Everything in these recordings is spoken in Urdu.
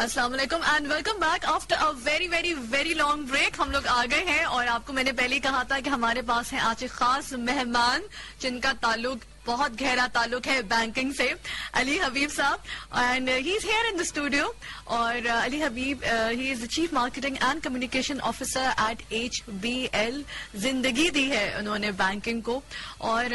السلام علیکم and welcome back after a very very very long break. ہم لوگ آ گئے ہیں اور آپ کو میں نے پہلے ہی کہا تھا کہ ہمارے پاس ہیں آج ایک خاص مہمان جن کا تعلق بہت گہرا تعلق ہے بینکنگ سے, Ali Habib sahab, and he is here in the studio. اور Ali Habib he is the chief marketing and communication officer at HBL. زندگی دی ہے انہوں نے بینکنگ کو, اور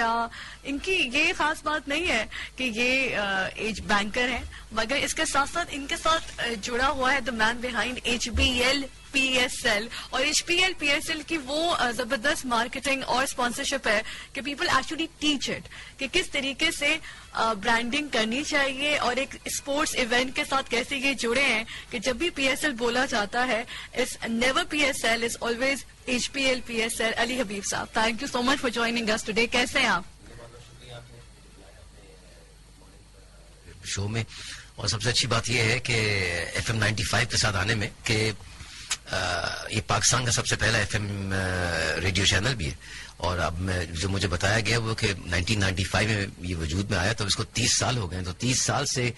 ان کی یہ خاص بات نہیں ہے کہ یہ ایج بینکر ہیں, مگر اس کے ساتھ ساتھ ان کے ساتھ جڑا ہوا ہے دا مین بہائنڈ HBL PSL. اور HBL PSL کی وہ زبردست مارکیٹنگ اور اسپانسرشپ ہے کہ پیپل ایکچولی ٹیچ اٹ کہ کس طریقے سے برانڈنگ کرنی چاہیے, اور ایک اسپورٹس ایونٹ کے ساتھ کیسے یہ جڑے ہیں کہ جب بھی PSL بولا جاتا ہے it's never PSL, is always HBL PSL. Ali Habib sahab, thank you so much for joining us today. کیسے ہیں آپ؟ شو میں, اور سب سے اچھی بات یہ ہے کہ FM 95 کے ساتھ آنے میں کہ یہ پاکستان کا سب سے پہلا FM ریڈیو چینل بھی ہے, اور اب میں جو مجھے بتایا گیا وہ کہ 1995 میں یہ وجود میں آیا, تو اس کو 30 سال ہو گئے ہیں. تو 30 سال سے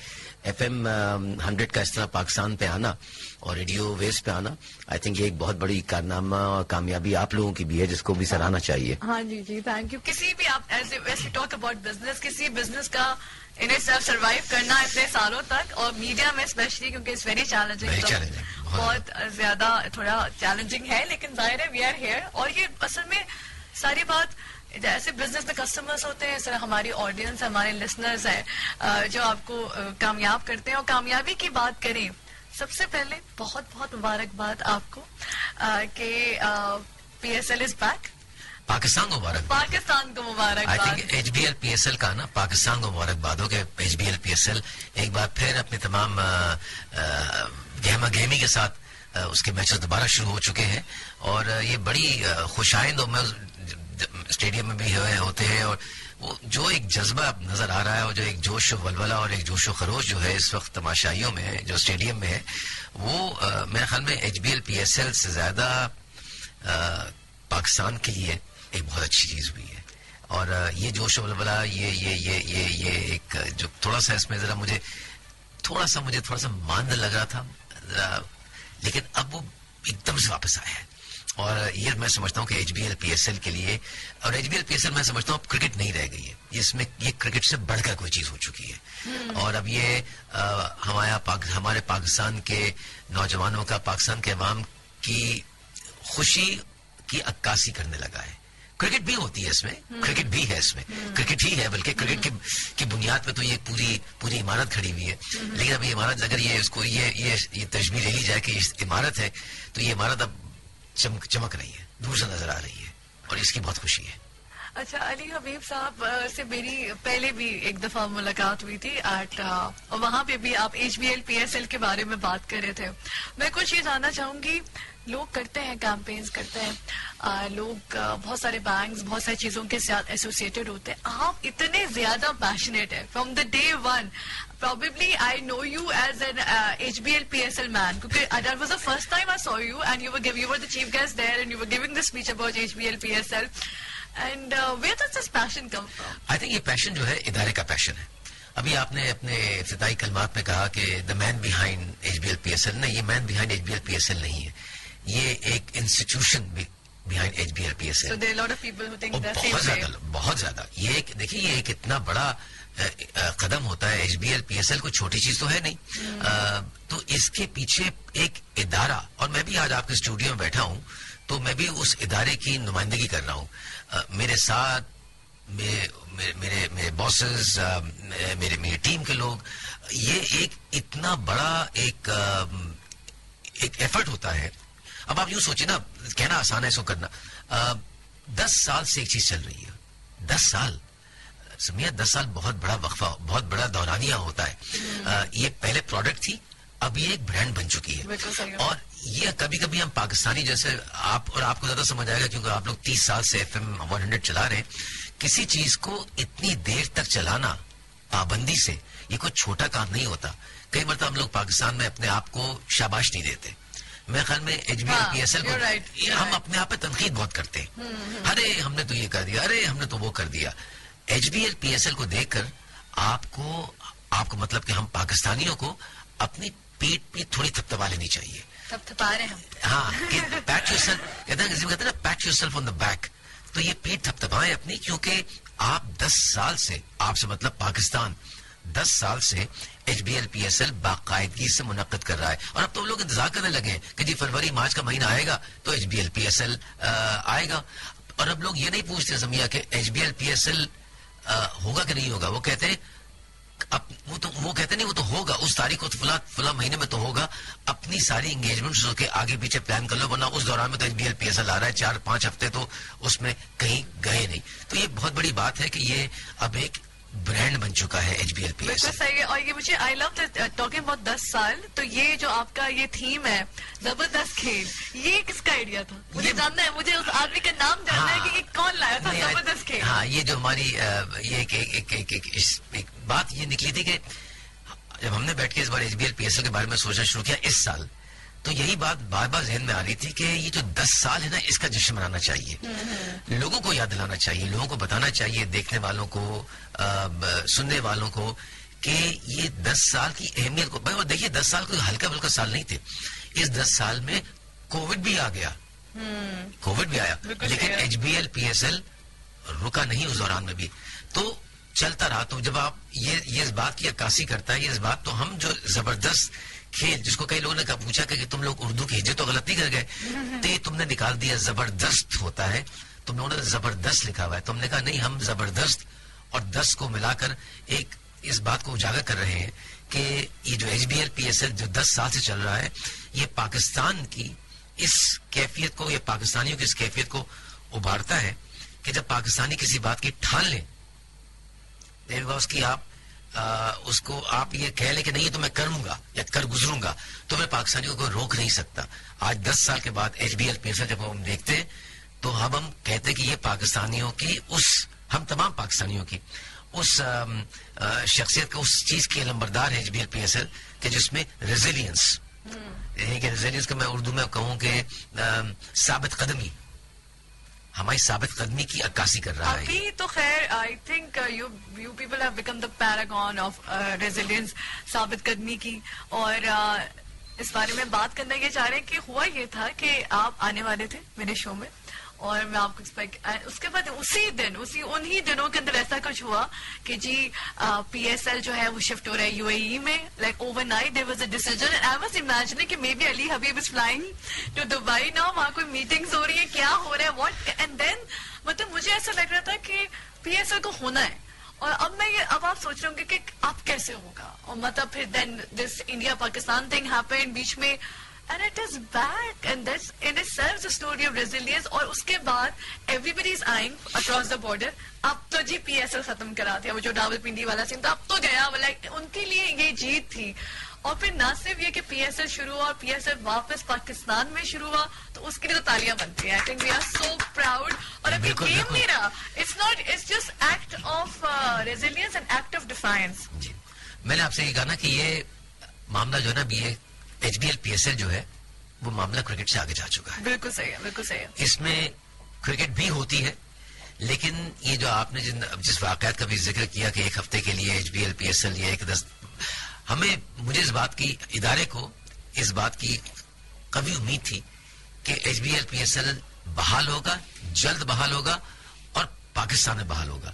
FM 100 کا اس طرح پاکستان پہ آنا اور ریڈیو ویوز پہ آنا, آئی تھنک یہ ایک بہت بڑی کارنامہ اور کامیابی آپ لوگوں کی بھی ہے جس کو بھی سراہنا چاہیے. ہاں جی جی, تھینک یو. کسی بھی آپ as a talk about business, کسی بزنس کا انہیں سیلف سروائیو کرنا اتنے سالوں تک, اور میڈیا میں اسپیشلی کیونکہ اٹس ویری چیلنجنگ, بہت زیادہ تھوڑا چیلنجنگ ہے, لیکن ظاہر ہے وی آر ہیئر. اور یہ اصل میں ساری بات جیسے بزنس میں کسٹمرز ہوتے ہیں, اس طرح ہماری آڈینس, ہمارے لسنرز ہیں جو آپ کو کامیاب کرتے ہیں. اور کامیابی کی بات کریں, سب سے پہلے بہت بہت مبارکباد آپ کو کہ PSL از بیک. پاکستان کو مبارک, پاکستان کو مبارک. آئی تھنک HBL PSL کا نا پاکستان کو مبارکباد ہو کہ HBL PSL ایک بار پھر اپنے تمام گہما گہمی کے ساتھ اس کے میچز دوبارہ شروع ہو چکے ہیں, اور یہ بڑی خوش آئند اسٹیڈیم میں بھی ہوتے ہیں, اور وہ جو ایک جذبہ نظر آ رہا ہے, اور جو ایک جوش و ولولہ اور ایک جوش و خروش جو ہے اس وقت تماشائیوں میں ہے, جو اسٹیڈیم میں ہے, وہ میرے خیال میں HBL PSL سے زیادہ پاکستان کے لیے ایک بہت اچھی چیز ہوئی ہے. اور یہ جوش و ولولہ, یہ ایک جو تھوڑا سا اس میں ذرا مجھے تھوڑا سا ماند لگ رہا تھا, لیکن اب وہ ایک دم سے واپس آیا ہے. اور یہ میں سمجھتا ہوں کہ HBL PSL کے لیے, اور HBL PSL میں سمجھتا ہوں اب کرکٹ نہیں رہ گئی ہے, اس میں یہ کرکٹ سے بڑھ کر کوئی چیز ہو چکی ہے. اور اب یہ ہمارے پاکستان کے نوجوانوں کا, پاکستان کے عوام کی خوشی کی عکاسی کرنے لگا ہے. کرکٹ بھی ہوتی ہے اس میں, کرکٹ بھی ہے اس میں, کرکٹ ہی ہے, بلکہ کرکٹ کی بنیاد پہ تو یہ پوری عمارت کھڑی ہوئی ہے. لیکن اب یہ عمارت اگر یہ تشبیہ لے لی جائے کہ عمارت ہے, تو یہ عمارت اب چمک رہی ہے, دور سے نظر آ رہی ہے, اور اس کی بہت خوشی ہے. اچھا, علی حبیب صاحب سے میری پہلے بھی ایک دفعہ ملاقات ہوئی تھی اور وہاں پہ بھی آپ HBL PSL کے بارے میں بات کر رہے تھے. میں کچھ یہ جاننا چاہوں گی, لوگ کرتے ہیں کیمپینز کرتے ہیں, لوگ بہت سارے بینکس بہت ساری چیزوں کے ساتھ ایسوسیٹڈ ہوتے ہیں, آپ اتنے زیادہ پیشنیٹ ہیں from the day one. Probably I know you as an HBL PSL man, because that was the first time I saw you, and you were the chief guest there, and you were giving the speech about HBL PSL. And where does this passion come from? I think یہ پیشن جو ہے ادارے کا پیشن ہے. ابھی آپ نے اپنے ابتدائی کلمات میں کہا کہ the man behind HBL PSL, نہیں, یہ man behind HBL PSL نہیں ہے, یہ ایک institution behind HBL PSL. So there are a lot of people who think the same way. بہت زیادہ. یہ دیکھیے, یہ ایک اتنا بڑا قدم ہوتا ہے. HBL PSL کوئی چھوٹی چیز تو ہے نہیں, تو اس کے پیچھے ایک ادارہ, اور میں بھی آج آپ کے اسٹوڈیو میں بیٹھا ہوں تو میں بھی اس ادارے کی نمائندگی کر رہا ہوں. میرے ساتھ میرے باسز, میری ٹیم کے لوگ, یہ ایک اتنا بڑا ایک ایفرٹ ہوتا ہے. اب آپ یوں سوچیں نا, کہنا آسان ہے اس کو کرنا. 10 سال سے ایک چیز چل رہی ہے, 10 سال سمجھے, 10 سال بہت بڑا وقفہ, بہت بڑا دورانیہ ہوتا ہے. یہ پہلے پروڈکٹ تھی, اب یہ ایک برانڈ بن چکی ہے. اور یہ کبھی کبھی ہم پاکستانی جیسے آپ, اور آپ کو زیادہ سمجھ آئے گا کیونکہ آپ لوگ 30 سال سے FM 100 چلا رہے ہیں, کسی چیز کو اتنی دیر تک چلانا پابندی سے یہ کوئی چھوٹا کام نہیں ہوتا. کئی مرتبہ ہم لوگ پاکستان میں اپنے آپ کو شاباش نہیں دیتے. میرے خیال میں HBL PSL کو ہم اپنے آپ پہ تنقید بہت کرتے ہیں, ارے ہم نے تو یہ کر دیا, ارے ہم نے تو وہ کر دیا. HBL PSL کو دیکھ کر آپ کو مطلب کہ ہم پاکستانیوں کو اپنی پیٹ پہ تھوڑی تھپتپا لینی چاہیے. تب تھپا رہے ہم. ہاں پیٹ یور سیلف کہتے ہیں نا pat yourself on the back. تو یہ پیٹ تھپتپائیں اپنی, کیونکہ آپ 10 سال سے, آپ سے مطلب پاکستان 10 سال سے HBL-PSL باقاعدگی سے منعقد کر رہا ہے. اور اب تو لوگ انتظار کرنے لگے ہیں کہ جی فروری مارچ کا مہینہ آئے گا تو HBL-PSL آئے گا. اور اب لوگ یہ نہیں پوچھتے سمیا کہ HBL-PSL ہوگا کہ نہیں ہوگا. وہ کہتے ہیں وہ کہتے نہیں وہ تو ہوگا, اس تاریخ کو فلاں مہینے میں تو ہوگا. اپنی ساری انگیجمنٹ کے آگے پیچھے پلان کر لو, ورنہ اس دوران میں تو HBL-PSL آ رہا ہے. 4-5 ہفتے تو اس میں کہیں گئے نہیں. تو یہ بہت بڑی بات ہے کہ یہ اب ایک برانڈ بن چکا ہے HBL-PSL. بالکل صحیح ہے. اور یہ مجھے آئی لو ٹاکنگ اباؤٹ 10 سال, تو یہ جو آپ کا یہ تھیم ہے زبردست کھیل, یہ کس کا آئیڈیا تھا؟ مجھے جاننا ہے, مجھے اس آدمی کا نام جاننا ہے کہ یہ کون لایا تھا زبردست کھیل. ہاں, یہ جو ہماری یہ ایک بات یہ نکلی تھی کہ جب ہم نے بیٹھ کے اس بار HBL-PSL کے بارے میں سوچنا شروع کیا اس سال, تو یہی بات بار بار ذہن میں آ رہی تھی کہ یہ جو 10 سال ہے نا, اس کا جشن منانا چاہیے, لوگوں کو یاد دلانا چاہیے, لوگوں کو بتانا چاہیے, دیکھنے والوں کو, سننے والوں کو, کہ یہ 10 سال کی اہمیت کو. اور دیکھیے 10 سال کوئی ہلکا پھلکا سال نہیں تھے. اس 10 سال میں کووڈ بھی آ گیا, کووڈ بھی آیا, لیکن HBL-PSL رکا نہیں اس دوران میں بھی, تو چلتا رہا. تو جب آپ یہ اس بات کی عکاسی کرتا ہے, یہ اس بات, تو ہم جو زبردست کھیل, جس کو کئی لوگوں نے پوچھا کہ تم لوگ اردو کی ہجے تو غلط نہیں کر گئے, تو یہ تم نے نکال دیا زبردست ہوتا ہے, تم لوگوں نے زبردست لکھا ہوا ہے. تم نے کہا نہیں, ہم زبردست اور 10 کو ملا کر ایک اس بات کو اجاگر کر رہے ہیں کہ یہ جو HBL-PSL جو 10 سال سے چل رہا ہے, یہ پاکستان کی اس کیفیت کو, یہ پاکستانیوں کی اس کیفیت کو ابھارتا ہے کہ جب پاکستانی کسی بات کی ٹھان لیں, اس کی آپ اس کو آپ یہ کہہ لیں کہ نہیں یہ تو میں کروں گا یا کر گزروں گا, تو میں پاکستانیوں کو روک نہیں سکتا. آج 10 سال کے بعد HBL-PSL جب ہم دیکھتے ہیں تو اب ہم کہتے ہیں کہ یہ پاکستانیوں کی, ہم تمام پاکستانیوں کی اس شخصیت کا, اس چیز کی علمبردار ہے HBL-PSL کہ جس میں ریزیلینس, یعنی کہ ریزیلینس کو میں اردو میں کہوں کہ ثابت قدمی, ہماری ثابت قدمی کی عکاسی کر رہا ہے. ابھی تو خیر I think you people have become the paragon of resilience, ثابت قدمی کی. اور اس بارے میں بات کرنا یہ چاہ رہے ہیں کہ ہوا یہ تھا کہ آپ آنے والے تھے میرے شو میں, اور میں آپ کو اس کے بعد انہی دنوں کے اندر ایسا کچھ ہوا کہ جی PSL جو ہے وہ شفٹ ہو رہا ہے UAE میں. Like overnight there was a decision, I was imagining کہ maybe Ali Habib is flying to Dubai نا, وہاں کوئی میٹنگز ہو رہی ہے, کیا ہو رہا ہے, واٹ. اینڈ دین مطلب مجھے ایسا لگ رہا تھا کہ PSL کو ہونا ہے, اور اب آپ سوچ رہے ہوں گے کہ اب کیسے ہوگا, اور مطلب پھر دین دس انڈیا پاکستان تھنگ ہیپن بیچ میں, and it is back, and that's in itself the story of resilience. اور اس کے بعد everybody is eyeing across the border. اب تو جی PSL ختم کرا دیا, وہ جو ڈاول پنڈی والا سین تھا اب تو گیا, لائک ان کے لیے یہ جیت تھی. اور پھر نہ صرف یہ کہ PSL شروع ہوا اور PSL واپس پاکستان میں شروع ہوا, تو اس کے لیے تو تالیاں بنتی ہیں. I think we are so proud. اور ابھی گیم نہیں رہا, it's just act of resilience and act of defiance. جی میں نے آپ سے یہ کہا نا کہ یہ معاملہ جو ہے نا, بھی یہ HBL-PSL جو ہے وہ معاملہ کرکٹ سے آگے جا چکا ہے. بالکل صحیح ہے, بالکل صحیح ہے. اس میں کرکٹ بھی ہوتی ہے, لیکن یہ جو آپ نے جس واقعات کا بھی ذکر کیا کہ ایک ہفتے کے لیے HBL-PSL یا مجھے اس بات کی, ادارے کو اس بات کی قوی امید تھی کہ HBL-PSL بحال ہوگا, جلد بحال ہوگا اور پاکستان میں بحال ہوگا.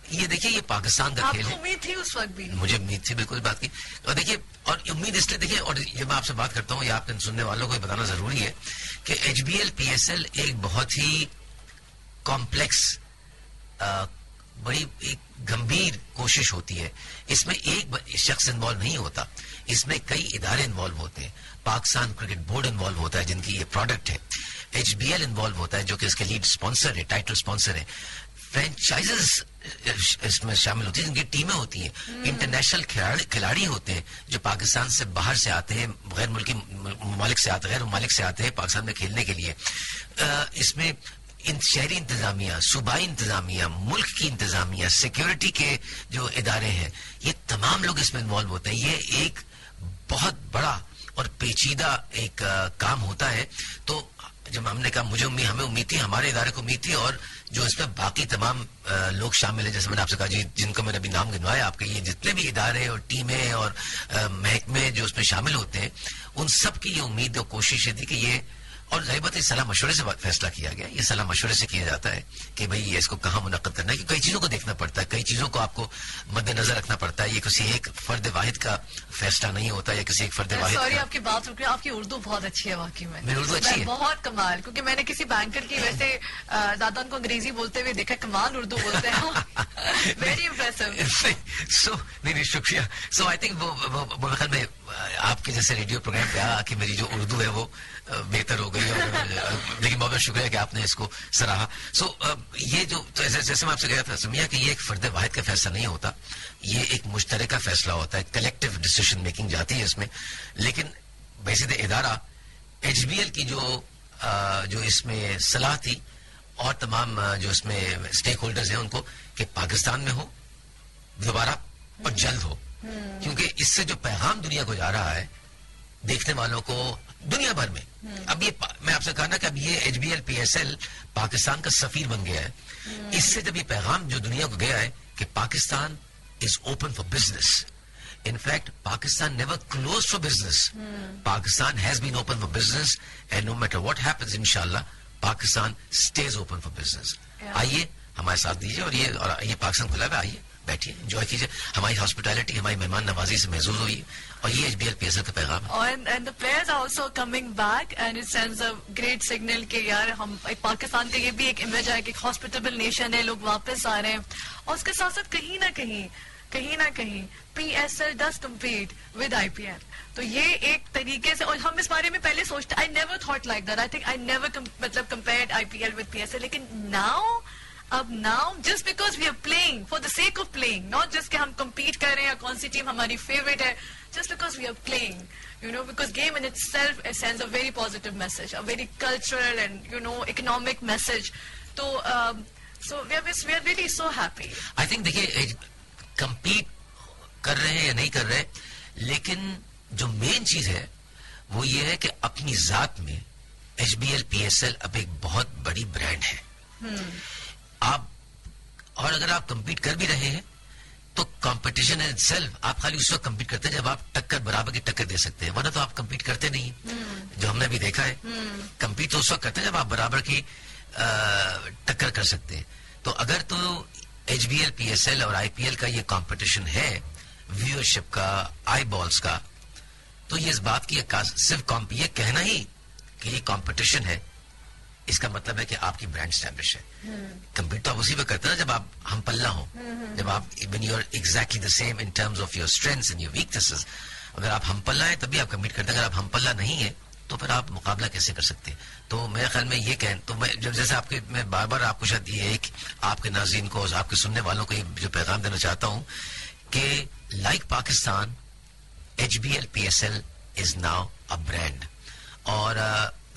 یہ دیکھیے یہ پاکستان کا کھیل ہے. امید تھی اس وقت بھی, مجھے امید تھی بالکل بات کی. اور دیکھیے, اور امید اس لیے دیکھیے, اور جب میں آپ سے بات کرتا ہوں یا آپ کے سننے والوں کو بتانا ضروری ہے کہ HBL-PSL ایک بہت ہی کمپلیکس, بڑی ایک گمبھیر کوشش ہوتی ہے. اس میں ایک شخص انوالو نہیں ہوتا, اس میں کئی ادارے انوالو ہوتے ہیں. پاکستان کرکٹ بورڈ انوالو ہوتا ہے جن کی یہ پروڈکٹ ہے. HBL انوالو ہوتا ہے جو کہ اس کے لیڈ اسپانسر ہے, ٹائٹل اسپانسر ہے. فرینچائزز اس میں شامل ہوتی ہیں, جن کی ٹیمیں ہوتی ہیں. انٹرنیشنل کھلاڑی ہوتے ہیں جو پاکستان سے باہر سے آتے ہیں, غیر ملکی ممالک سے آتے ہیں, غیر ممالک سے آتے ہیں پاکستان میں کھیلنے کے لیے. اس میں شہری انتظامیہ, صوبائی انتظامیہ, ملک کی انتظامیہ, سیکیورٹی کے جو ادارے ہیں, یہ تمام لوگ اس میں انوالو ہوتے ہیں. یہ ایک بہت بڑا اور پیچیدہ ایک کام ہوتا ہے. تو جب ہم نے کہا مجھے ہمیں امید تھی, ہمارے ادارے کو امید تھی, اور جو اس میں باقی تمام لوگ شامل ہیں, جیسے میں نے آپ سے کہا جی جن کو میں نے ابھی نام گنوایا, آپ کے یہ جتنے بھی ادارے اور ٹیمیں اور محکمے جو اس میں شامل ہوتے ہیں, ان سب کی یہ امید اور کوشش تھی کہ یہ, اور ظاہر بات ہے صلاح مشورے سے فیصلہ کیا گیا, یہ صلاح مشورے سے کیا جاتا ہے کہ بھئی یہ اس کو کہاں منعقد کرنا ہے, کہ کئی چیزوں کو دیکھنا پڑتا ہے, کئی چیزوں کو آپ کو مد نظر رکھنا پڑتا ہے, یہ کسی ایک فرد واحد کا فیصلہ نہیں ہوتا, یا کسی ایک فرد واحد سوری کا. آپ کی بات رک رہی ہے, آپ کی اردو بہت اچھی ہے واقعی میں. میری اردو اچھی ہے بہت کمال, کیونکہ میں نے کسی بینکر کی ویسے زیادہ ان کو انگریزی بولتے ہوئے دیکھا, کمال اردو بولتے ہیں, ویری امپریسو. سو نہیں شکریہ. سو آئی تھنک وہ خیال میں آپ کے جیسے ریڈیو پروگرام پہ آ کہ میری جو اردو ہے وہ بہتر ہو گئی, اور لیکن بہت بہت شکریہ کہ آپ نے اس کو سراہا. سو یہ جو جیسے میں آپ سے کہا تھا سمیہ کہ یہ ایک فرد واحد کا فیصلہ نہیں ہوتا, یہ ایک مشترکہ فیصلہ ہوتا ہے, کلیکٹیو ڈیسیشن میکنگ جاتی ہے اس میں. لیکن ویسے تو ادارہ ایچ بی ایل کی جو اس میں صلاح تھی, اور تمام جو اس میں اسٹیک ہولڈرز ہیں ان کو, کہ پاکستان میں ہو دوبارہ اور جلد ہو, کیونکہ اس سے جو پیغام دنیا کو جا رہا ہے, دیکھنے والوں کو دنیا بھر میں, اب یہ میں آپ سے کہا نا کہ اب یہ H B L P S L Pakistan کا سفیر بن گیا ہے. اس سے جب یہ پیغام جو دنیا کو گیا ہے کہ Pakistan is open for business, in fact Pakistan never closed for business, Pakistan has been open for business, and no matter what happens inshallah Pakistan stays open for business. آئیے ہمارے ساتھ دیجیے, اور یہ پاکستان کھلا ہے, آئیے بیٹھیے انجوائے کیجیے, ہماری ہاسپٹیلٹی ہماری مہمان نوازی سے محظوظ ہوئی, اور یہ H B L P S L کا پیغام ہے. And the players are also coming back, and it sends a great signal کہ یار ہم پاکستان کا یہ بھی ایک امیج ہے کہ ایک ہاسپٹیبل نیشن ہے, لوگ واپس آ رہے ہیں. اور اس کے ساتھ ساتھ کہیں نہ کہیں پی S L does compete with I P L, تو یہ ایک طریقے سے, اور ہم اس بارے میں پہلے سوچتے, I never thought like that, I think I never مطلب compared IPL with PSL, لیکن now just because we are playing for the sake of playing, not just کہ ہم compete کر رہے ہیں یا کون سی ٹیم ہماری favorite ہے, just because we are playing, because game in itself sends a very positive message, a very cultural and economic message. So we are really so happy. I think دیکھیے کمپیٹ کر رہے ہیں یا نہیں کر رہے, لیکن جو مین چیز ہے وہ یہ ہے کہ اپنی ذات میں H B L P S L اب ایک بہت بڑی برانڈ ہے. آپ, اور اگر آپ کمپیٹ کر بھی رہے ہیں تو کمپٹیشن ان سیلف, آپ خالی اس وقت کمپیٹ کرتے ہیں جب آپ برابر کی ٹکر دے سکتے ہیں, ورنہ تو آپ کمپیٹ کرتے نہیں ہیں. جو ہم نے بھی دیکھا ہے, کمپیٹ تو اس وقت کرتے ہیں جب آپ برابر کی ٹکر کر سکتے ہیں. تو اگر تو H B L P S L اور آئی پی ایل کا یہ کمپٹیشن ہے ویورشپ کا, آئی بالس کا, تو یہ اس بات کی صرف یہ کہنا ہی کہ یہ کمپٹیشن ہے, اس کا مطلب ہے کہ آپ کی برانڈ اسٹیبلش ہے. کمپیٹ تو آپ اسی پہ کرتے ہیں جب آپ ہم پلہ ہوں, جب آپ when you are exactly the same in terms of your strengths and your weaknesses. اگر آپ ہم پلہ ہیں تبھی آپ کمپیٹ کرتے ہیں, اگر آپ ہم پلہ نہیں ہیں تو پھر آپ مقابلہ کیسے کر سکتے ہیں. تو میرے خیال میں یہ کہیں, تو میں جیسے آپ کے, میں بار بار آپ کو شاید یہ ایک آپ کے ناظرین کو, آپ کے سننے والوں کو یہ جو پیغام دینا چاہتا ہوں کہ like Pakistan, H B L P S L is now a brand. اور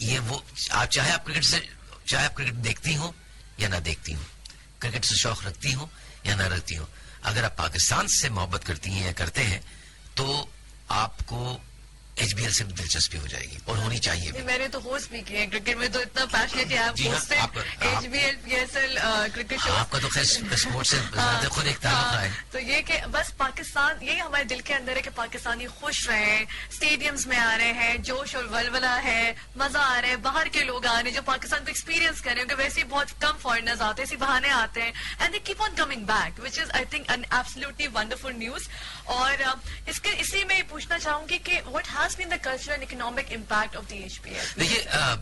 یہ وہ, آپ چاہے آپ کرکٹ دیکھتی ہوں یا نہ دیکھتی ہوں, کرکٹ سے شوق رکھتی ہوں یا نہ رکھتی ہوں, اگر آپ پاکستان سے محبت کرتی ہیں یا کرتے ہیں تو آپ کو ایچ بی ایل سے بھی دلچسپی ہو جائے گی, اور ہونی چاہیے بھی. میں نے تو ہوسٹ بھی کیا ہے کرکٹ میں, تو اتنا پیشنیٹ ہے آپ H B L P S L cricket show. آپ کا تو خیر اسپورٹ سے خود ایک تعلق رہا ہے. تو یہ کہ بس پاکستان, یہی ہمارے دل کے اندر ہے کہ پاکستانی خوش رہے, اسٹیڈیمز میں آ رہے ہیں, جوش اور ولولہ ہے, مزہ آ رہا ہے, باہر کے لوگ آ رہے ہیں جو پاکستان کو ایکسپیرینس کر رہے ہیں, کیونکہ ویسے بہت کم فارنرز آتے ہیں, اسی بہانے آتے ہیں, and they keep on coming back, which is I think an absolutely wonderful news. اور اسی میں پوچھنا چاہوں گی کہ what has been the cultural economic impact of the H P L. دیکھیے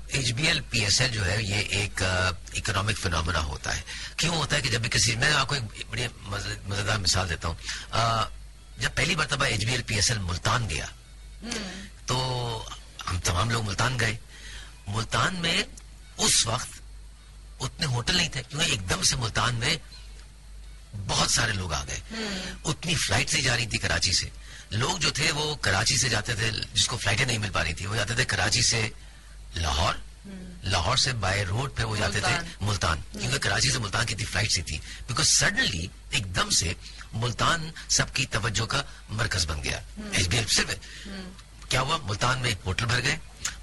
H B L P S L جو ہے یہ ایک اکنامک فینومینا ہوتا ہے. کیوں ہوتا ہے کہ جب بھی کسی, میں آپ کو ایک بڑی مزیدار مثال دیتا ہوں. جب پہلی مرتبہ H B L P S L Multan گیا تو ہم تمام لوگ ملتان گئے. ملتان میں اس وقت اتنے ہوٹل نہیں تھے, کیونکہ ایک دم سے ملتان میں بہت سارے لوگ آ گئے. اتنی فلائٹ سے جا رہی تھی کراچی سے, لوگ جو تھے وہ کراچی سے جاتے تھے, جس کو فلائٹیں نہیں مل پا رہی تھی وہ جاتے تھے کراچی سے لاہور, لاہور سے بائی روڈ پہ وہ جاتے تھے ملتان, کیونکہ کراچی سے ملتان کی اتنی فلائٹ ہی تھی. بیکاز سڈنلی ایک دم سے ملتان سب کی توجہ کا مرکز بن گیا ایچ بی ایل سے. کیا ہوا, ملتان میں ایک ہوٹل بھر گئے,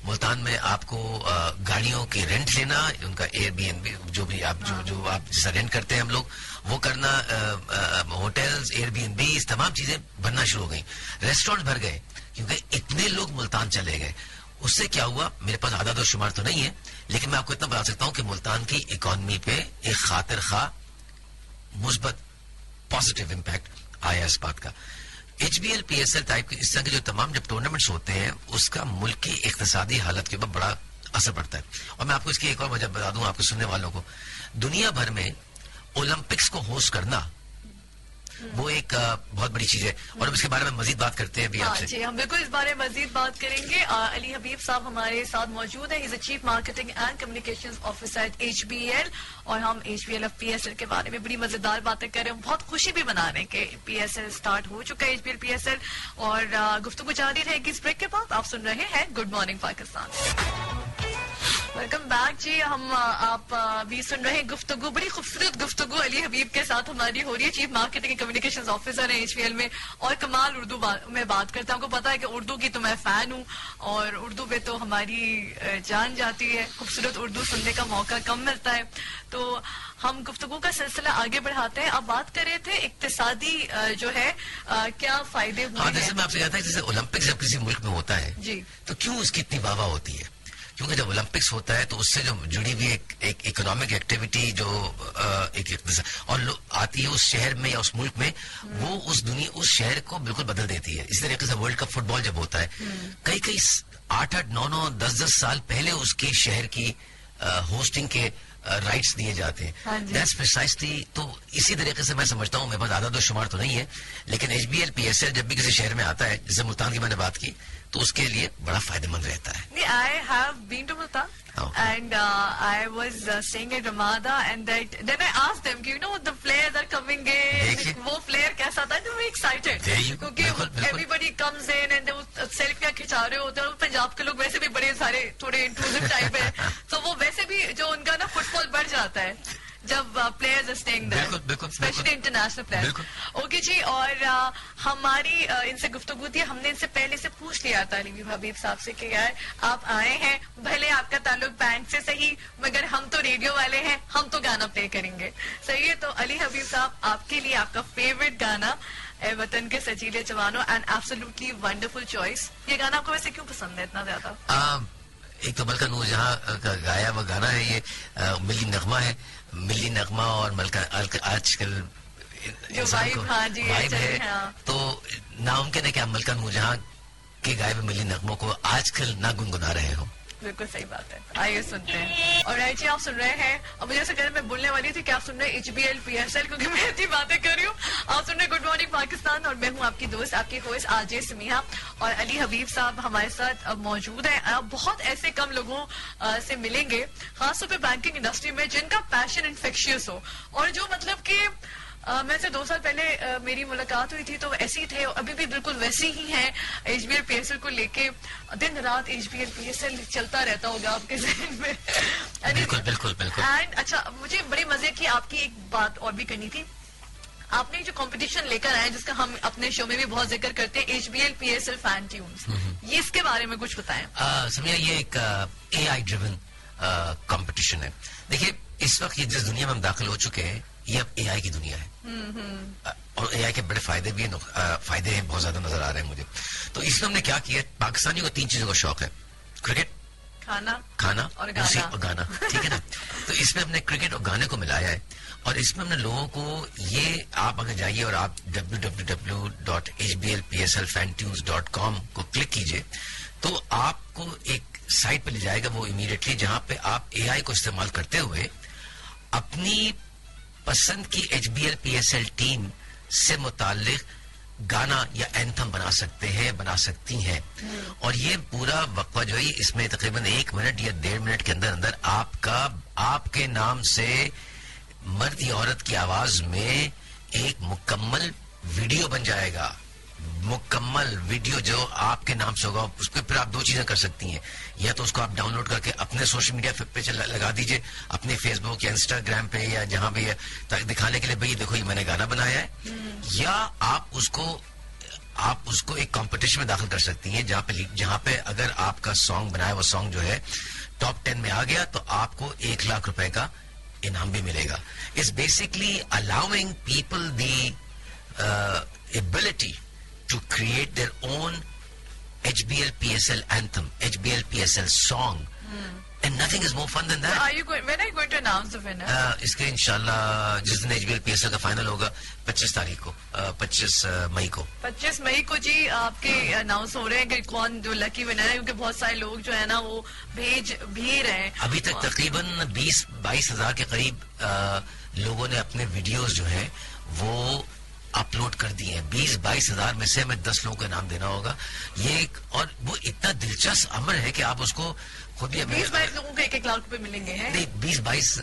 ملتان میں آپ کو گاڑیوں کی رینٹ لینا, ان کا ایئر بی این بی جو بھی آپ جو آپ جیسا رینٹ کرتے ہیں ہم لوگ وہ کرنا, hotels, Airbnb, تمام چیزیں بننا شروع ہو گئی. ریسٹورینٹ بھر گئے کیونکہ اتنے لوگ ملتان چلے گئے. اس سے کیا ہوا, میرے پاس عدد و شمار تو نہیں ہے لیکن میں آپ کو اتنا بتا سکتا ہوں کہ ملتان کی اکانومی پہ ایک خاطر خواہ مثبت پازیٹیو امپیکٹ آیا اس بات کا. H B L P S L type کے اس طرح کے جو تمام جب ٹورنامنٹس ہوتے ہیں اس کا ملک کی اقتصادی حالت کے اوپر بڑا اثر پڑتا ہے. اور میں آپ کو اس کی ایک اور وجہ بتا دوں آپ کے سننے والوں کو, دنیا بھر میں اولمپکس کو ہوسٹ کرنا وہ ایک بہت بڑی چیز ہے, اور اب اس کے بارے میں مزید بات کرتے ہیں ابھی آپ سے. جی ہم بالکل اس بارے میں مزید بات کریں گے. علی حبیب صاحب ہمارے ساتھ موجود ہیں, is a chief marketing and communication officer at H B L, اور ہم H B L P S L کے بارے میں بڑی مزیدار باتیں کر رہے ہیں. بہت خوشی بھی منا رہے ہیں کہ پی ایس ایل اسٹارٹ ہو چکا ہے, H B L P S L, اور گفتگو جاری رہے گی اس بریک کے بعد. آپ سن رہے ہیں good morning Pakistan. Welcome back ji. ہم آپ بھی سن رہے ہیں گفتگو, بڑی خوبصورت گفتگو علی حبیب کے ساتھ ہماری ہو رہی ہے, چیف مارکیٹنگ کمیونیکیشن آفیسر ہیں ایچ پی ایل میں, اور کمال اردو میں بات کرتے ہیں. آپ کو پتا ہے کہ اردو کی تو میں فین ہوں, اور اردو پہ تو ہماری جان جاتی ہے, خوبصورت اردو سننے کا موقع کم ملتا ہے. تو ہم گفتگو کا سلسلہ آگے بڑھاتے ہیں. آپ بات کر رہے تھے اقتصادی جو ہے کیا فائدے ہوئے ہیں. جیسے میں آپ سے کہتا ہوں جیسے اولمپکس جب کسی ملک میں ہوتا ہے جی تو کیوں اس کی اتنی واہ واہ ہوتی ہے, کیونکہ جب اولمپکس ہوتا ہے تو اس سے جو جڑی ہوئی ایک اکنامک ایکٹیویٹی جو ایک اور آتی ہے اس شہر میں یا اس ملک میں, وہ اس شہر کو بالکل بدل دیتی ہے. اس طریقے سے ورلڈ کپ فٹ بال جب ہوتا ہے کئی 8-8, 9-9, 10-10 سال پہلے اس کے شہر کی ہوسٹنگ کے رائٹس دیے جاتے ہیں. That's precisely. تو اسی طریقے سے میں سمجھتا ہوں, میرے پاس عدد و شمار تو نہیں ہے لیکن H B L P S L جب بھی کسی شہر میں آتا ہے, جیسے ملتان کی میں نے بات کی, تو اس کے لیے بڑا فائدہ مند رہتا ہے. I have been to Multan and I was staying at Ramada, and then I asked them, you know, the players are coming in, وہ player کیسا تھا, they were excited کیونکہ everybody comes in and سیلفیاں کھچا رہے ہوتے ہیں, اور پنجاب کے لوگ ویسے بھی بڑے سارے تھوڑے انٹروزیو ٹائپ ہے, تو وہ ویسے بھی جو ان کا نا فٹ فال بڑھ جاتا ہے جب پلیئرز اسٹیئنگ دیر, اسپیشلی انٹرنیشنل پلیئر. اوکے جی, اور ہماری ان سے گفتگو تھی, ہم نے ان سے پہلے سے پوچھ لیا تھا علی حبیب صاحب سے کہ یار آپ آئے ہیں, بھلے آپ کا تعلق بینک سے صحیح, مگر ہم تو ریڈیو والے ہیں, ہم تو گانا پلے کریں گے. صحیح ہے, تو علی حبیب صاحب آپ کے لیے آپ کا فیوریٹ گانا اے وطن کے سجیلے جوانوں, اینڈ ایبسولوٹلی ونڈرفل چوائس. یہ گانا آپ کو ویسے کیوں پسند ہے اتنا زیادہ؟ ایک تو ملکہ نور جہاں کا گایا وہ گانا ہے, یہ ملی نغمہ ہے, ملی نغمہ, اور ملکہ آج کل وائب ہے, تو ناممکن ہے کہ آپ ملکہ نور جہاں کے گائے ہوئے ملی نغموں کو آج کل نہ گنگنا رہے ہو. بالکل صحیح بات ہے, آئیے سنتے ہیں. اور جی آپ سن رہے ہیں, اور مجھے ایسا میں بولنے والی تھی کہ آپ سن رہے ہیں H B L P S L, کیونکہ میں اتنی باتیں کر رہی ہوں. آپ سن رہے گڈ مارننگ پاکستان, اور میں ہوں آپ کی دوست, آپ کی ہوسٹ آرجے سمیحہ, اور علی حبیب صاحب ہمارے ساتھ موجود ہیں. آپ بہت ایسے کم لوگوں سے ملیں گے خاص طور پہ بینکنگ انڈسٹری میں جن کا پیشن انفیکشیس ہو, اور جو مطلب کہ میں سے 2 سال پہلے میری ملاقات ہوئی تھی تو ایسے ہی تھے, ابھی بھی بالکل ویسے ہی ہیں. H B L P S L کو لے کے دن رات H B L P S L چلتا رہتا ہوگا آپ کے ذہن میں. بالکل. اینڈ اچھا, مجھے بڑے مزے کی آپ کی ایک بات اور بھی کرنی تھی. آپ نے جو کمپٹیشن لے کر آئے جس کا ہم اپنے شو میں بھی بہت ذکر کرتے ہیں, H B L P S L fan tunes, یہ اس کے بارے میں کچھ بتائیں. سمیہ, یہ ایک اے آئی ڈریون کمپٹیشن ہے. دیکھیے اس وقت یہ جس دنیا میں ہم داخل ہو چکے ہیں یہ اب اے آئی کی دنیا ہے, اور اے آئی کے بڑے فائدے بھی ہیں, فائدے ہیں بہت زیادہ نظر آ رہے ہیں مجھے. تو اس میں ہم نے کیا کیا, پاکستانیوں کو 3 چیزوں کا شوق ہے, کرکٹ, کھانا اور گانا, ٹھیک ہے نا. تو اس میں ہم نے کرکٹ اور گانے کو ملایا ہے, اور اس میں ہم نے لوگوں کو یہ, آپ اگر جائیے اور آپ www.hblpslfantunes.com کو کلک کیجئے تو آپ کو ایک سائٹ پہ لے جائے گا وہ امیڈیٹلی, جہاں پہ آپ اے آئی کو استعمال کرتے ہوئے اپنی پسند کی H B L P S L team سے متعلق گانا یا اینتھم بنا سکتے ہیں, بنا سکتی ہیں. اور یہ پورا وقفہ جو ہے اس میں تقریباً 1 منٹ یا 1.5 منٹ کے اندر آپ کے نام سے مرد یا عورت کی آواز میں ایک مکمل ویڈیو بن جائے گا. مکمل ویڈیو جو آپ کے نام سے ہوگا, اس پہ پھر آپ 2 چیزیں کر سکتی ہیں, یا تو اس کو آپ ڈاؤن لوڈ کر کے اپنے سوشل میڈیا پہ لگا دیجئے, اپنے فیس بک یا انسٹاگرام پہ یا جہاں بھی ہے, دکھانے کے لیے بھئی دیکھو یہ میں نے گانا بنایا ہے, یا آپ اس کو آپ اس کو ایک کمپٹیشن میں داخل کر سکتی ہیں جہاں پہ اگر آپ کا سانگ بنایا وہ سانگ جو ہے ٹاپ 10 میں آ گیا تو آپ کو 1 لاکھ روپے کا انعام بھی ملے گا. It's basically allowing people the ability to create their own HBL PSL anthem, HBL PSL song, and nothing is more fun than that. When are you going to announce the winner? اس کے انشاءاللہ جس دن HBL PSL کا فائنل ہوگا 25 تاریخ کو 25 مئی کو 25 مئی کو جی آپ کے اناؤنس ہو رہے ہیں کہ کون جو لکی ونر ہے, کیونکہ بہت سارے لوگ جو ہے نا وہ بھیج بھی رہے ہیں. ابھی تک تقریباً 20-22 ہزار کے قریب لوگوں نے اپنے ویڈیوز جو ہیں وہ اپلوڈ کر دیے ہیں. 20-22 ہزار میں سے ہمیں 10 لوگوں کو انعام دینا ہوگا. یہ اور وہ اتنا دلچسپ امر ہے کہ آپ اس کو خود ہی 20-22 لوگوں کو 1 لاکھ روپے ملیں گے. نہیں 20-22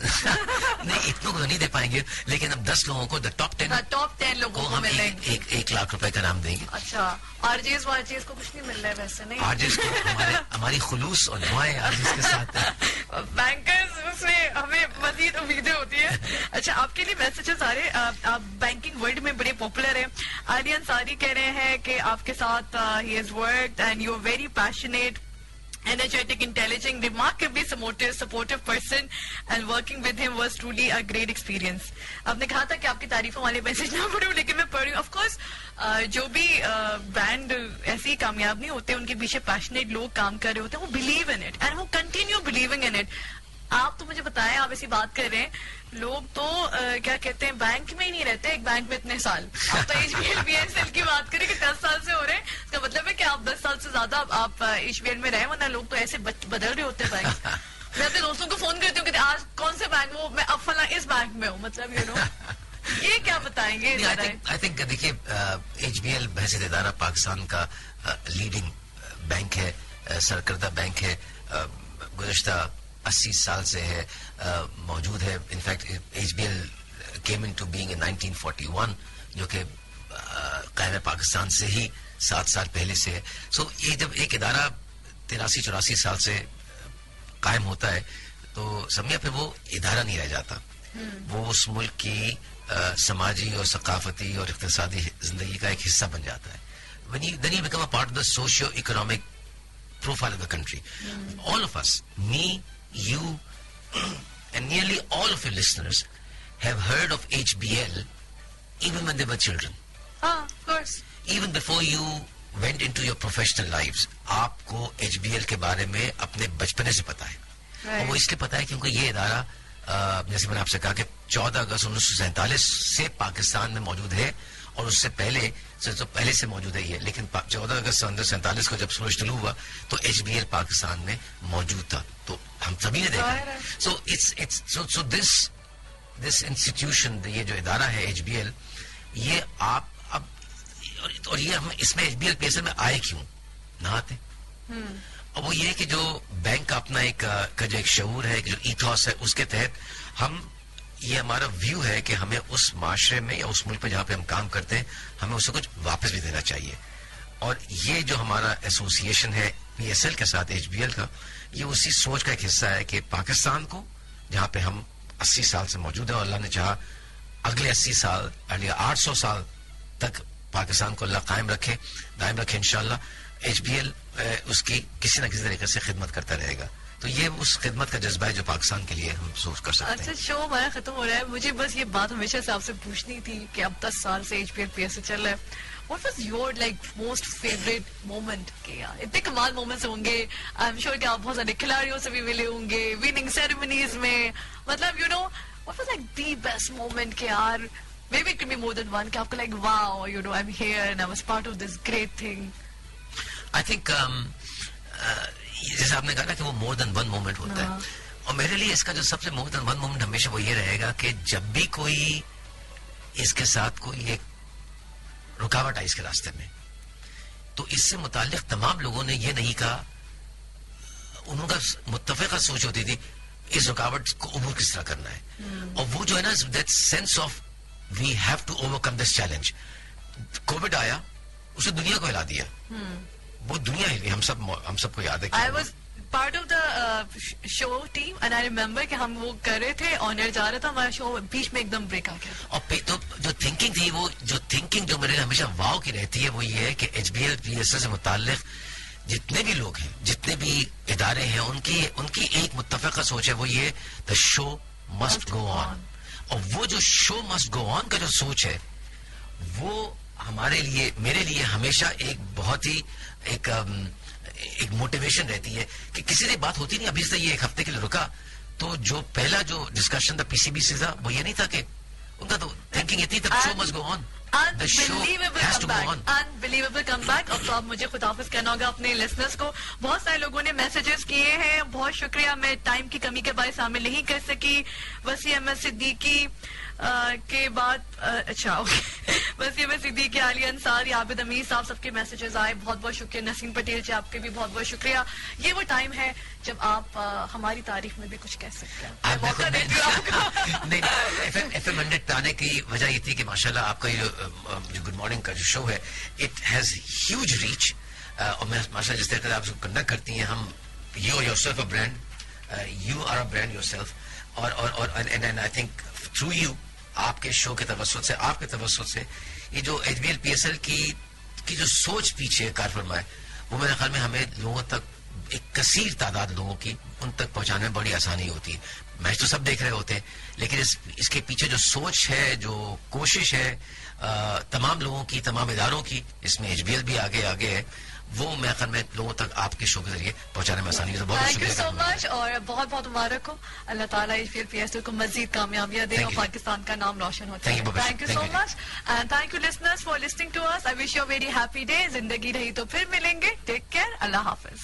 نہیں اتنوں کو نہیں دے پائیں گے, لیکن اب 10 لوگوں کو ٹاپ 10 لوگوں کو ہم ملیں گے 1 لاکھ روپے کا انعام دیں گے. اچھا آرجیز وارجیز کو کچھ نہیں مل رہا ہے ویسے؟ نہیں آرجیز کو ہماری خلوص اور دعائیں آرجیز کے ساتھ ہیں. بینکرز سے ہمیں مزید امیدیں ہوتی ہیں. اچھا آپ کے لیے میسیجز آ رہے, آپ بینکنگ ورلڈ میں بڑے پاپولر ہیں. علی انصاری کہہ رہے ہیں کہ آپ کے ساتھ ہی has worked and you are very passionate, energetic, intelligent, remarkably supportive person, and working with him was truly a great experience. آپ نے کہا تھا کہ آپ کی تعریفوں والے میسج نہ پڑھوں, لیکن میں پڑھ رہی ہوں. آف کورس جو بھی برانڈ ایسے ہی کامیاب نہیں ہوتے, ان کے پیچھے پیشنیٹ لوگ کام کر رہے ہوتے ہیں, وہ بلیو ان اٹ اینڈ وہ کنٹینیو بلیونگ ان اٹ. آپ تو مجھے بتائیں, آپ ایسی بات کر رہے ہیں, لوگ تو کیا کہتے ہیں بینک میں ہی نہیں رہتے ایک بینک میں اتنے سال. آپ تو HBL PSL کی بات کریں کہ 10 سال سے ہو رہے ہیں, اس کا مطلب ہے کہ آپ 10 سال سے زیادہ آپ HBL میں رہے, ورنہ لوگ تو ایسے بدل رہے ہوتے ہیں بینک. میں اپنے دوستوں کو فون کرتی ہوں کہ آج کون سے بینک میں, میں اب فلاں اس بینک میں ہوں, مطلب یو نو یہ کیا بتائیں گے؟ آئی تھنک دیکھیے HBL بحیثیت ادارہ پاکستان کا لیڈنگ بینک ہے, سرکردہ بینک ہے, گزشتہ 80 سال سے ہے موجود ہے. In fact HBL came into being in 1941 جو کہ قائم پاکستان سے ہی 7 سال پہلے سے ہے. سو یہ جب ایک ادارہ 83-84 سال سے قائم ہوتا ہے تو سمجھا پھر وہ ادارہ نہیں رہ جاتا, وہ اس ملک کی سماجی اور ثقافتی اور اقتصادی زندگی کا ایک حصہ بن جاتا ہے. Then you become a part of the socio-economic profile of the country. All of us, me, you, and nearly all of your listeners have heard of HBL even when they were children. Of course. Even before you went into your professional lives, آپ کو HBL کے بارے میں اپنے بچپنے سے پتا ہے. اور وہ اس لیے پتا ہے کیونکہ یہ ادارہ جیسے میں نے آپ سے کہا کہ 14 اگست 1947 سے پاکستان میں موجود ہے, اور اس سے پہلے سے موجود ہے یہ, لیکن 14 اگست 1947 کو جب سورج طلوع ہوا تو HBL پاکستان میں موجود تھا, تو ہم سبھی نے دیکھا. سو دس انسٹیٹیوشن, یہ جو ادارہ ہے HBL, یہ آپ اب اور یہ ہم اس میں HBL PSL میں آئے کیوں نہ آتے, اور وہ یہ کہ جو بینک کا اپنا ایک جو ایک شعور ہے, جو ایتھوس ہے, اس کے تحت ہم, یہ ہمارا ویو ہے کہ ہمیں اس معاشرے میں یا اس ملک میں جہاں پہ ہم کام کرتے ہیں ہمیں اسے کچھ واپس بھی دینا چاہیے. اور یہ جو ہمارا ایسوسیشن ہے PSL کے ساتھ HBL کا, یہ اسی سوچ کا ایک حصہ ہے کہ پاکستان کو جہاں پہ ہم 80 سال سے موجود ہیں, اور اللہ نے چاہا اگلے 80 سال اگلے 800 سال تک پاکستان کو اللہ قائم رکھے, دائم رکھے انشاءاللہ, HBL اس کی کسی نہ کسی طریقے سے خدمت کرتا رہے گا. تو یہ اس خدمت کا جذبہ ہے جو پاکستان کے لیے ہم سوچ کر سکتے ہیں. اچھا شو ہمارا ختم ہو رہا ہے, مجھے بس یہ بات ہمیشہ سے آپ سے پوچھنی تھی کہ اب 10 سال سے HBL PSL چل رہا ہے. What was your most favorite moment? اتنے کمال مومنٹس ہوں گے, آئی ایم شیور کہ آپ بہت سارے کھلاڑیوں سے بھی ملے ہوں گے وننگ سیریمنیز میں, مطلب what was the best moment کہ یار, maybe it could be more than one, کہ آپ کو wow, I'm here and I was part of this great thing. I think جیسے آپ نے کہا نا کہ وہ more than one moment ہوتا ہے, اور میرے لیے اس کا جو سب سے more than one moment ہمیشہ وہ یہ رہے گا کہ جب بھی کوئی اس کے ساتھ کوئی ایک رکاوٹ آئی اس کے راستے میں, تو اس سے متعلق تمام لوگوں نے یہ نہیں کہا, انہوں کا متفقہ سوچ ہوتی تھی اس رکاوٹ کو عبور کس طرح کرنا ہے. اور وہ جو ہے نا that sense of we have to overcome this challenge. Covid آیا, اسے دنیا کو ہلا دیا, وہ دنیا ہلی, ہم سب کو یاد ہے. Part of the show team and I remember کہ ہم وہ کر رہے تھے آن ایئر جا رہا تھا ہمارا شو بیچ میں ایک دم بریک آ گیا. اور تو جو تھنکنگ تھی وہ جو میرے ہمیشہ واو کی رہتی ہے وہ یہ ہے کہ H B L P S L سے متعلق جتنے بھی لوگ ہیں جتنے بھی ادارے ہیں ان کی ایک متفقہ سوچ ہے وہ یہ دا شو مسٹ گو آن. اور وہ جو شو مسٹ گو آن کا جو سوچ ہے وہ ہمارے لیے میرے لیے ہمیشہ ایک بہت ہی ایک موٹیویشن رہتی ہے کہ کسی سے بات ہوتی نہیں. ابھی سے یہ ایک ہفتے کے لیے رکا تو جو پہلا جو ڈسکشن تھا پی سی بی سے تھا وہ یہ نہیں تھا کہ ان کا تو تھنکنگ یہ تھی دا شو مسٹ گو آن. Unbelievable comeback. اب تو آپ مجھے خداحافظ کہنا ہوگا اپنے لسنرز کو. بہت سارے لوگوں نے میسیجز کیے ہیں, بہت شکریہ. میں ٹائم کی کمی کے باعث شامل نہیں کر سکی. وسیع احمد صدیقی کے بعد اچھا وسیع احمد صدیقی, علی انصاری, عابد امیر صاحب, سب کے میسیجز آئے. بہت بہت شکریہ. نسیم پٹیل جی آپ کے بھی بہت بہت شکریہ. یہ وہ ٹائم ہے جب آپ ہماری تعریف میں بھی کچھ کہہ سکتے ہیں. موقع دیتی ہوں آپ کو. نہیں, ایف ایم 100 پہ آنے کی وجہ یہ تھی کہ ماشاءاللہ آپ کا جو گڈ مارننگ کا جو شو ہے اٹ ہیز ہیوج ریچ. اور میں ماشاءاللہ جس طرح سے آپ اس کو کنڈکٹ کرتی ہیں, ہم you yourself a brand, you are a brand yourself. I آئی تھنک تھرو یو آپ کے شو کے توسط سے, آپ کے توسط سے یہ جو H B L P S L کی جو سوچ پیچھے کار فرمائے وہ میرے خیال میں ہمیں لوگوں تک ایک کثیر تعداد لوگوں کی ان تک پہنچانے میں بڑی آسانی ہوتی ہے. میچ تو سب دیکھ رہے ہوتے ہیں لیکن اس کے پیچھے جو سوچ ہے, جو کوشش ہے تمام لوگوں کی, تمام اداروں کی, اس میں ایچ بی ایل بھی آگے ہے, وہ میرے خیال میں لوگوں تک آپ کے شو کے ذریعے پہنچانے میں آسانی ہے. بہت تھینک یو سو مچ اور بہت بہت مبارک ہو. اللہ تعالیٰ H B L P S L کو مزید کامیابیاں دے اور پاکستان کا نام روشن ہوتا ہے. Thank you so much and thank you listeners for listening to us. I wish you very happy day. زندگی رہی تو پھر ملیں گے. Take care. اللہ حافظ.